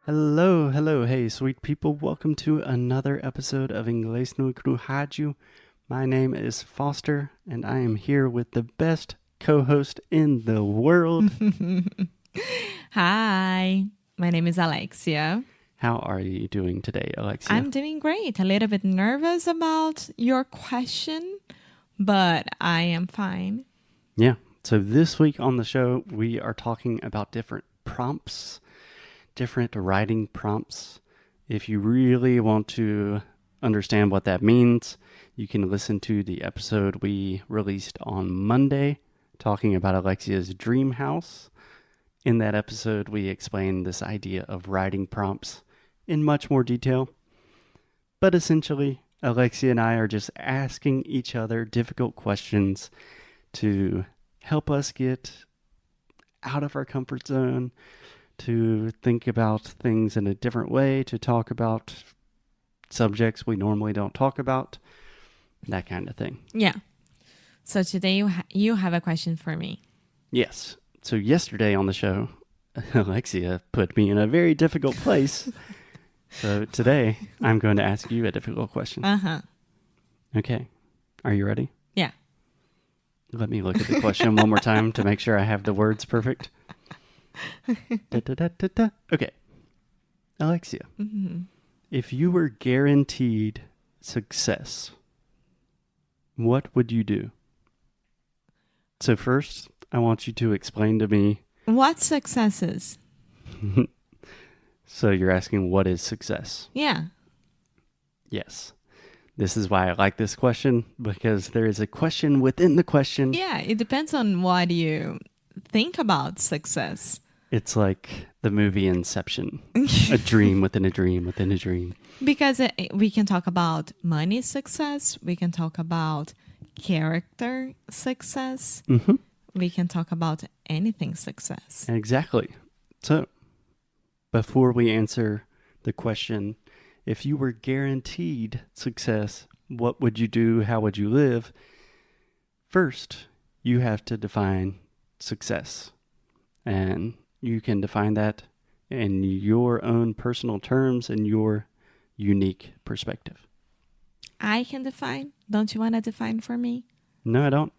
Hello, hello, hey, sweet people. Welcome to another episode of Inglês no Rádio. My name is Foster, and I am here with the best co-host in the world. Hi, my name is Alexia. How are you doing today, Alexia? I'm doing great. A little bit nervous about your question, but I am fine. Yeah, so this week on the show, we are talking about different prompts, different writing prompts. If you really want to understand what that means, you can listen to the episode we released on Monday talking about Alexia's dream house. In that episode, we explained this idea of writing prompts in much more detail. But essentially, Alexia and I are just asking each other difficult questions to help us get out of our comfort zone, to think about things in a different way, to talk about subjects we normally don't talk about, that kind of thing. Yeah. So today you have a question for me. Yes. So yesterday on the show, Alexia put me in a very difficult place. So today, I'm going to ask you a difficult question. Uh-huh. Okay. Are you ready? Yeah. Let me look at the question one more time to make sure I have the words perfect. Okay. Alexia, if you were guaranteed success, what would you do? So first, I want you to explain to me. What successes? So you're asking, what is success? Yeah. Yes. This is why I like this question, because there is a question within the question. Yeah, it depends on what you think about success. It's like the movie Inception, a dream within a dream within a dream. Because we can talk about money success. We can talk about character success. Mm-hmm. We can talk about anything success. Exactly. So, before we answer the question, if you were guaranteed success, what would you do? How would you live? First, you have to define success. And you can define that in your own personal terms and your unique perspective. I can define. Don't you want to define for me? No, I don't.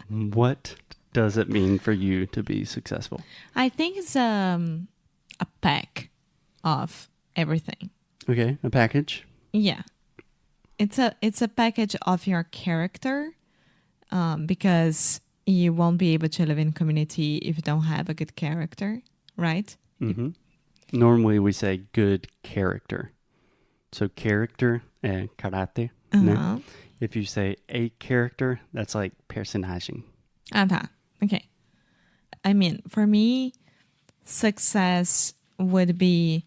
What does it mean for you to be successful? I think it's a pack of everything. Okay, a package. Yeah, it's a package of your character, because you won't be able to live in community if you don't have a good character, right? Mm-hmm. Normally we say good character. So character, karate. Uh-huh. If you say a character, that's like personagem. Ah, okay. I mean, for me, success would be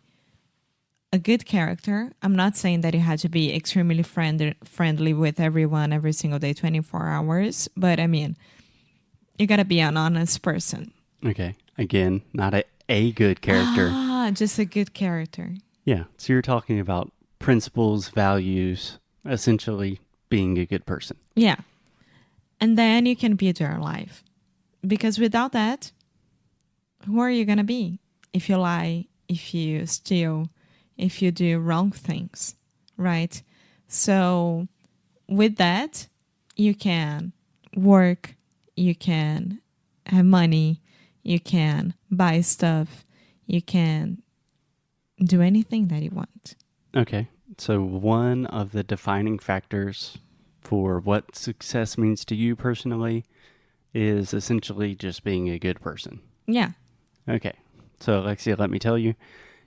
a good character. I'm not saying that you had to be extremely friendly with everyone every single day, 24 hours. But I mean, you got to be an honest person. Okay. Again, not a good character. Just a good character. Yeah. So you're talking about principles, values, essentially being a good person. Yeah. And then you can build your life. Because without that, who are you going to be? If you lie, if you steal, if you do wrong things, right? So with that, you can work, you can have money, you can buy stuff, you can do anything that you want. Okay. So one of the defining factors for what success means to you personally is essentially just being a good person. Yeah. Okay. So Alexia, let me tell you,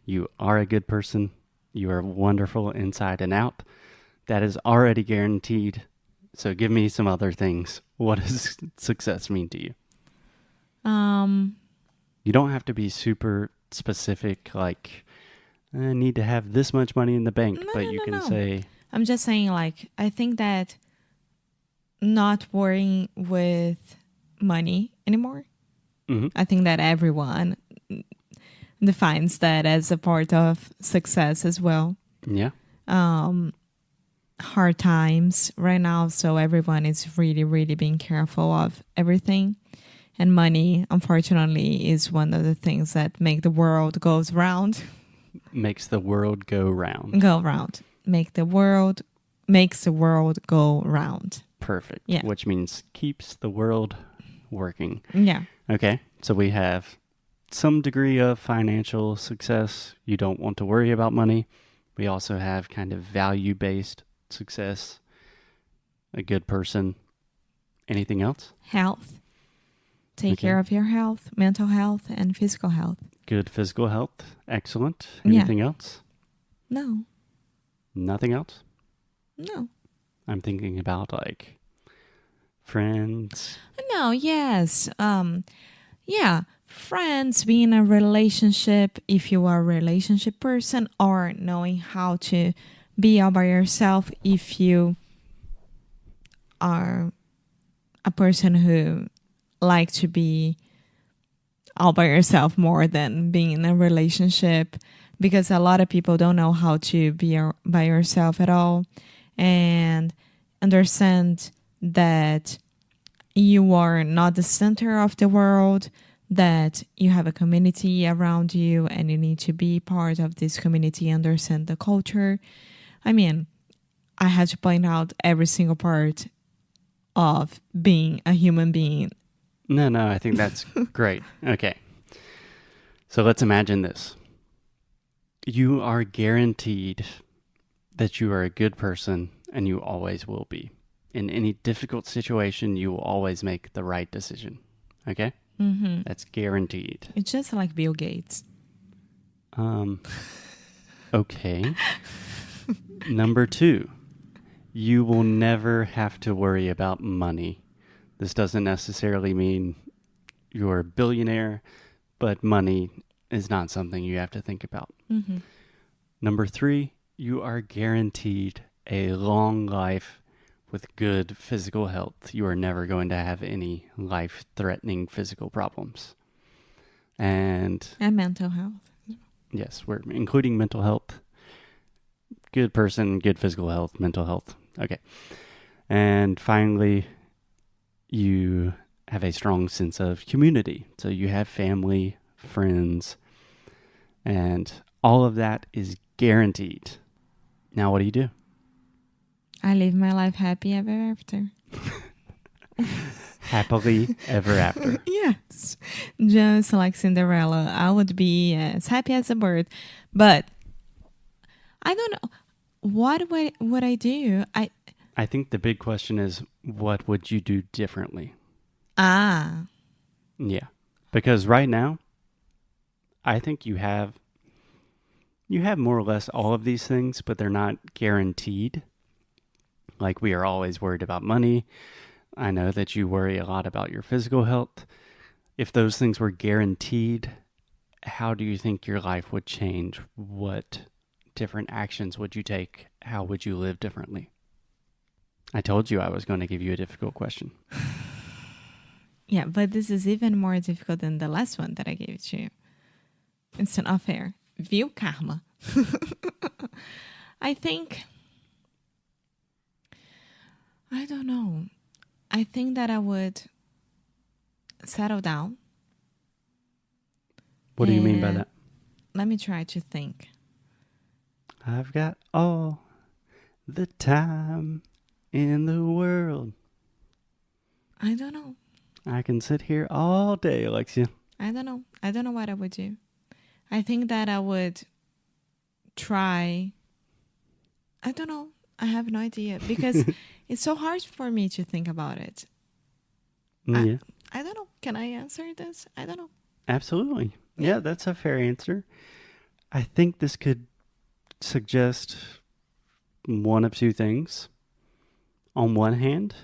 you are a good person. You are wonderful inside and out. That is already guaranteed. So give me some other things. What does success mean to you? You don't have to be super specific, like, I need to have this much money in the bank, but you can say... I'm just saying, like, I think that not worrying with money anymore. Mm-hmm. I think that everyone defines that as a part of success as well. Yeah. Hard times right now, so everyone is really, really being careful of everything. And money, unfortunately, is one of the things that make the world goes round. Makes the world go round. Go round. Makes the world go round. Perfect. Yeah. Which means keeps the world working. Yeah. Okay. So we have some degree of financial success. You don't want to worry about money. We also have kind of value-based success. A good person. Anything else? Health. Take care of your health, mental health, and physical health. Good physical health. Excellent. Yeah. Anything else? No. Nothing else? No. I'm thinking about like friends. No, yes. Yeah. Friends, being in a relationship, if you are a relationship person, or knowing how to be all by yourself if you are a person who like to be all by yourself more than being in a relationship, because a lot of people don't know how to be by yourself at all and understand that you are not the center of the world, that you have a community around you and you need to be part of this community, understand the culture. I mean, I had to point out every single part of being a human being. No, I think that's great. Okay. So let's imagine this. You are guaranteed that you are a good person and you always will be. In any difficult situation, you will always make the right decision. Okay? Mm-hmm. That's guaranteed. It's just like Bill Gates. Okay. Number 2, you will never have to worry about money. This doesn't necessarily mean you're a billionaire, but money is not something you have to think about. Mm-hmm. Number 3, you are guaranteed a long life with good physical health. You are never going to have any life-threatening physical problems. And mental health. Yes, we're including mental health. Good person, good physical health, mental health. Okay. And finally, you have a strong sense of community. So you have family, friends, and all of that is guaranteed. Now, what do? I live my life happy ever after. Happily ever after. Yes. Just like Cinderella, I would be as happy as a bird. But I don't know. What would I do? I think the big question is, what would you do differently? Yeah. Because right now, I think you have more or less all of these things, but they're not guaranteed. Like, we are always worried about money. I know that you worry a lot about your physical health. If those things were guaranteed, how do you think your life would change? What different actions would you take? How would you live differently? I told you I was going to give you a difficult question. Yeah, but this is even more difficult than the last one that I gave to you. It's not fair. Viu, karma? I don't know. I think that I would settle down. What do you mean by that? Let me try to think. I've got all the time in the world. I don't know. I can sit here all day, Alexia. I don't know. I don't know what I would do. I think that I would try. I don't know. I have no idea because it's so hard for me to think about it. Yeah. I don't know. Can I answer this? I don't know. Absolutely. Yeah, that's a fair answer. I think this could suggest one of two things. On one hand,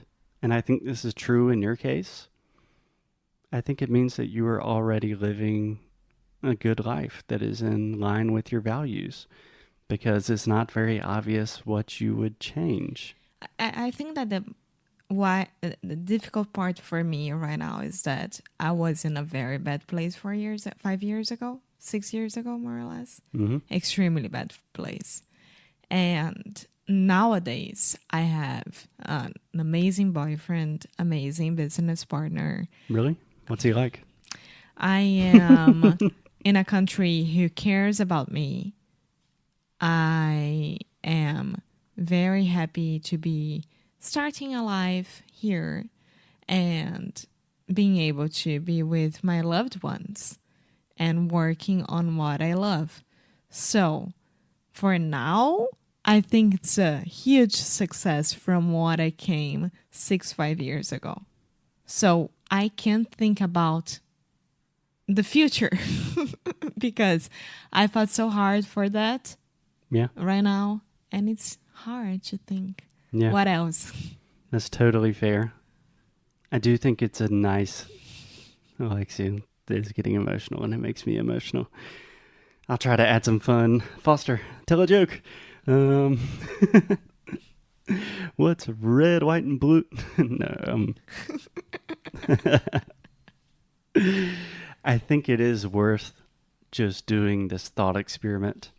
and I think this is true in your case, I think it means that you are already living a good life that is in line with your values, because it's not very obvious what you would change. I think that the difficult part for me right now is that I was in a very bad place 5 years ago, 6 years ago, more or less. Mm-hmm. Extremely bad place. And nowadays I have an amazing boyfriend, amazing business partner. Really? What's he like? I am in a country who cares about me. I am very happy to be starting a life here and being able to be with my loved ones and working on what I love. So for now, I think it's a huge success from what I came 5 years ago. So I can't think about the future because I fought so hard for that Yeah. right now. And it's hard to think. Yeah. What else? That's totally fair. I do think it's a nice... Alexia is getting emotional and it makes me emotional. I'll try to add some fun. Foster, tell a joke. What's red, white, and blue? No. I think it is worth just doing this thought experiment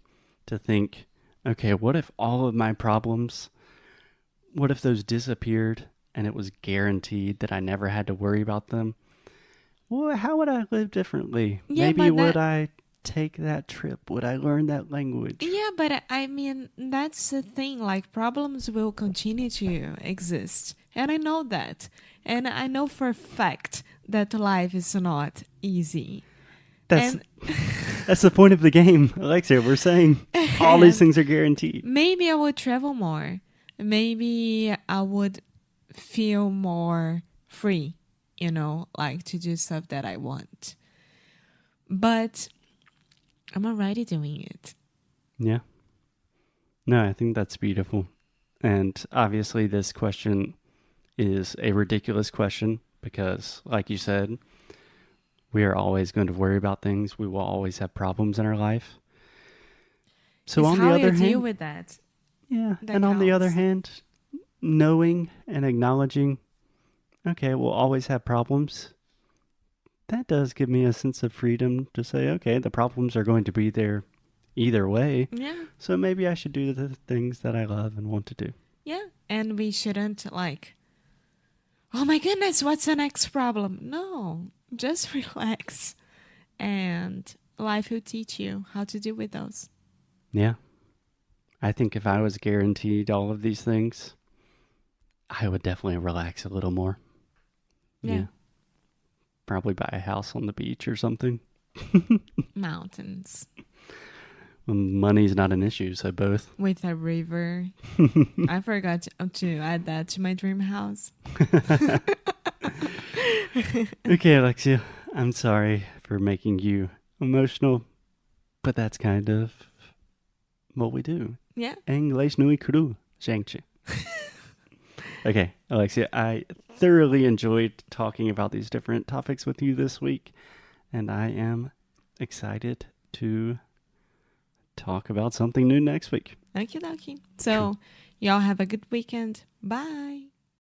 to think, okay, what if all of my problems, what if those disappeared and it was guaranteed that I never had to worry about them? Well, how would I live differently? Yeah, Maybe but would I take that trip? Would I learn that language? Yeah, but I mean, that's the thing. Like, problems will continue to exist. And I know that. And I know for a fact that life is not easy. That's And that's the point of the game, Alexia. We're saying all these things are guaranteed. maybe I would travel more. Maybe I would feel more free, like to do stuff that I want. But I'm already doing it. Yeah. No, I think that's beautiful. And obviously this question is a ridiculous question because, like you said, we are always going to worry about things. We will always have problems in our life. So It's on how the other you deal hand, with that. yeah, that and on the other counts. hand, knowing and acknowledging, okay, we'll always have problems. That does give me a sense of freedom to say, okay, the problems are going to be there either way. Yeah. So maybe I should do the things that I love and want to do. Yeah. And we shouldn't oh my goodness, what's the next problem? No, just relax. And life will teach you how to deal with those. Yeah. I think if I was guaranteed all of these things, I would definitely relax a little more. Yeah. Probably buy a house on the beach or something. Mountains Money's not an issue, so both. with a river. I forgot to add that to my dream house. Okay, Alexia, I'm sorry for making you emotional, but that's kind of what we do. Yeah. Inglês no cru, gente. Okay, Alexia, I thoroughly enjoyed talking about these different topics with you this week, and I am excited to talk about something new next week. Okie dokie. So, y'all have a good weekend. Bye.